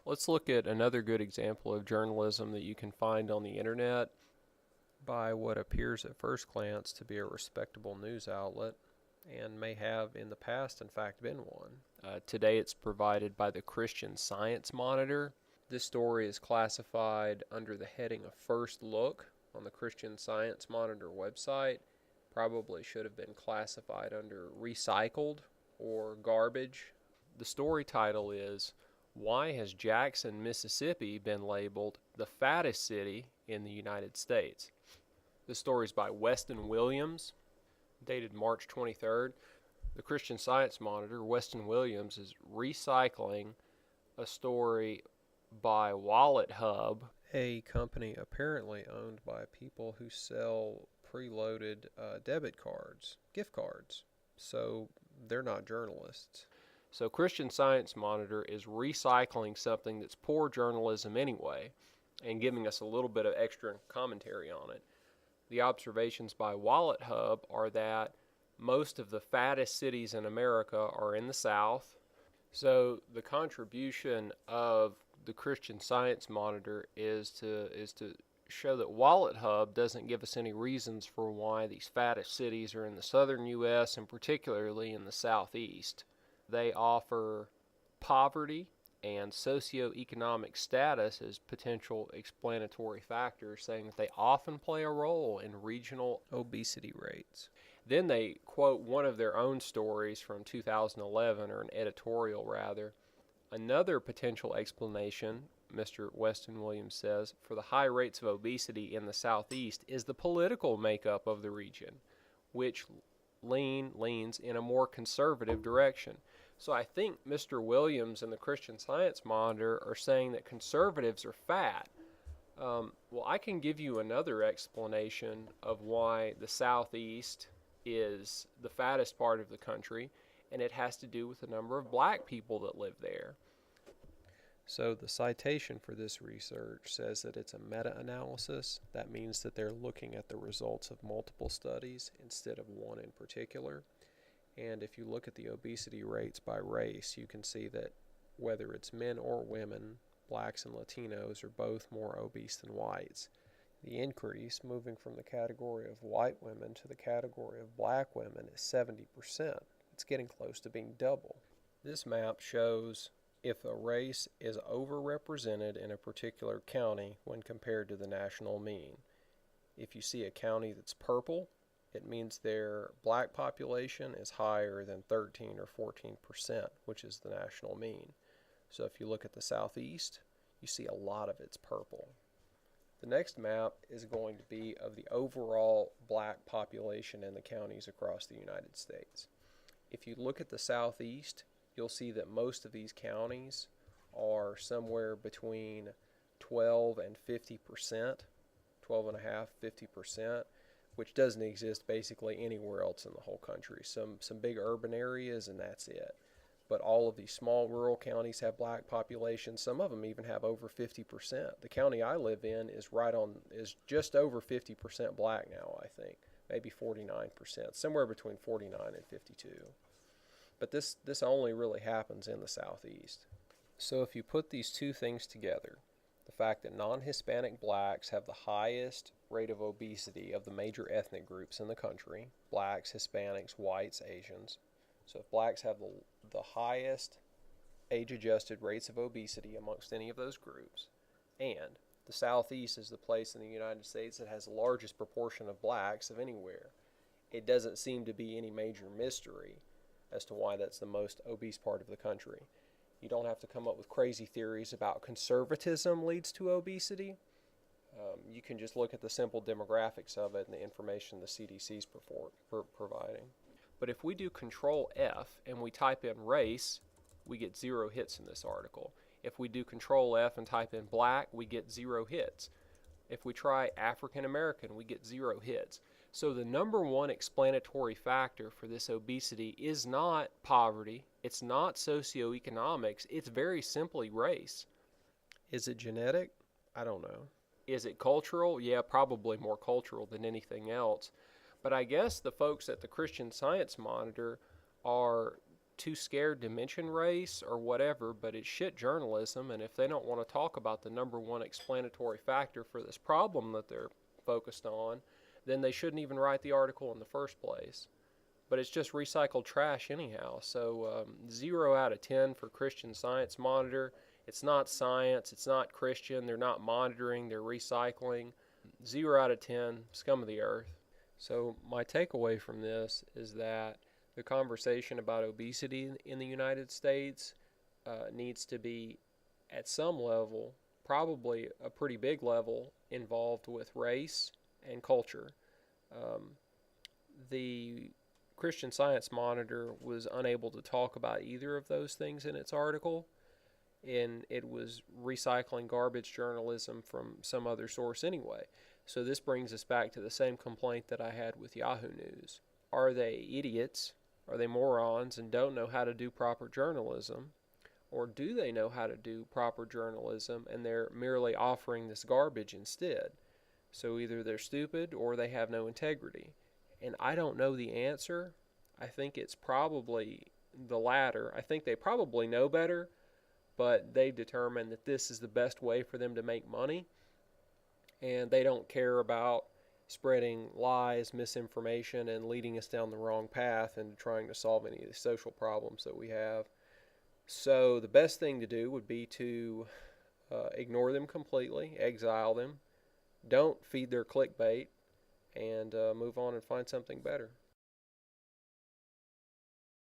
Let's look at another good example of journalism that you can find on the internet by what appears at first glance to be a respectable news outlet, and may have in the past, in fact, been one. Today it's provided by the Christian Science Monitor. This story is classified under the heading of First Look on the Christian Science Monitor website. Probably should have been classified under recycled or garbage. The story title is, "Why has Jackson, Mississippi been labeled the fattest city in the United States?" The story is by Weston Williams, dated March 23rd. The Christian Science Monitor, Weston Williams, is recycling a story by Wallet Hub, a company apparently owned by people who sell preloaded debit cards, gift cards. So they're not journalists. So Christian Science Monitor is recycling something that's poor journalism anyway and giving us a little bit of extra commentary on it. The observations by Wallet Hub are that most of the fattest cities in America are in the South. So the contribution of the Christian Science Monitor is to show that Wallet Hub doesn't give us any reasons for why these fattest cities are in the southern U.S. and particularly in the southeast. They offer poverty and socioeconomic status as potential explanatory factors, saying that they often play a role in regional obesity rates. Then they quote one of their own stories from 2011, or an editorial rather. Another potential explanation, Mr. Weston Williams says, for the high rates of obesity in the Southeast is the political makeup of the region, which leans in a more conservative direction. So I think Mr. Williams and the Christian Science Monitor are saying that conservatives are fat. Well, I can give you another explanation of why the Southeast is the fattest part of the country, and it has to do with the number of black people that live there. So the citation for this research says that it's a meta-analysis. That means that they're looking at the results of multiple studies instead of one in particular. And if you look at the obesity rates by race, you can see that whether it's men or women, blacks and Latinos are both more obese than whites. The increase, moving from the category of white women to the category of black women, is 70%. It's getting close to being double. This map shows if a race is overrepresented in a particular county when compared to the national mean. If you see a county that's purple, it means their black population is higher than 13 or 14%, which is the national mean. So if you look at the Southeast, you see a lot of it's purple. The next map is going to be of the overall black population in the counties across the United States. If you look at the Southeast, you'll see that most of these counties are somewhere between 12 and 50%, 12.5%, 50%, which doesn't exist basically anywhere else in the whole country. Some big urban areas, and that's it. But all of these small rural counties have black populations. Some of them even have over 50%. The county I live in is just over 50% black now, I think. Maybe 49%, somewhere between 49 and 52. But this only really happens in the Southeast. So if you put these two things together, the fact that non-Hispanic blacks have the highest rate of obesity of the major ethnic groups in the country, blacks, Hispanics, whites, Asians. So if blacks have the highest age-adjusted rates of obesity amongst any of those groups, and the Southeast is the place in the United States that has the largest proportion of blacks of anywhere, it doesn't seem to be any major mystery as to why that's the most obese part of the country. You don't have to come up with crazy theories about conservatism leads to obesity. You can just look at the simple demographics of it and the information the CDC's providing. But if we do Control F and we type in race, we get 0 hits in this article. If we do Control F and type in black, we get 0 hits. If we try African American, we get 0 hits. So the number one explanatory factor for this obesity is not poverty, it's not socioeconomics, it's very simply race. Is it genetic? I don't know. Is it cultural? Yeah, probably more cultural than anything else. But I guess the folks at the Christian Science Monitor are too scared to mention race or whatever, but it's shit journalism, and if they don't want to talk about the number one explanatory factor for this problem that they're focused on, then they shouldn't even write the article in the first place. But it's just recycled trash anyhow. So 0 out of 10 for Christian Science Monitor. It's not science, it's not Christian, they're not monitoring, they're recycling. 0 out of 10, scum of the earth. So my takeaway from this is that the conversation about obesity in the United States needs to be at some level, probably a pretty big level, involved with race and culture. The Christian Science Monitor was unable to talk about either of those things in its article, and it was recycling garbage journalism from some other source anyway. So this brings us back to the same complaint that I had with Yahoo News. Are they idiots? Are they morons and don't know how to do proper journalism? Or do they know how to do proper journalism and they're merely offering this garbage instead? So either they're stupid or they have no integrity. And I don't know the answer. I think it's probably the latter. I think they probably know better, but they've determined that this is the best way for them to make money, and they don't care about spreading lies, misinformation, and leading us down the wrong path and trying to solve any of the social problems that we have. So the best thing to do would be to ignore them completely, exile them, don't feed their clickbait, and move on and find something better.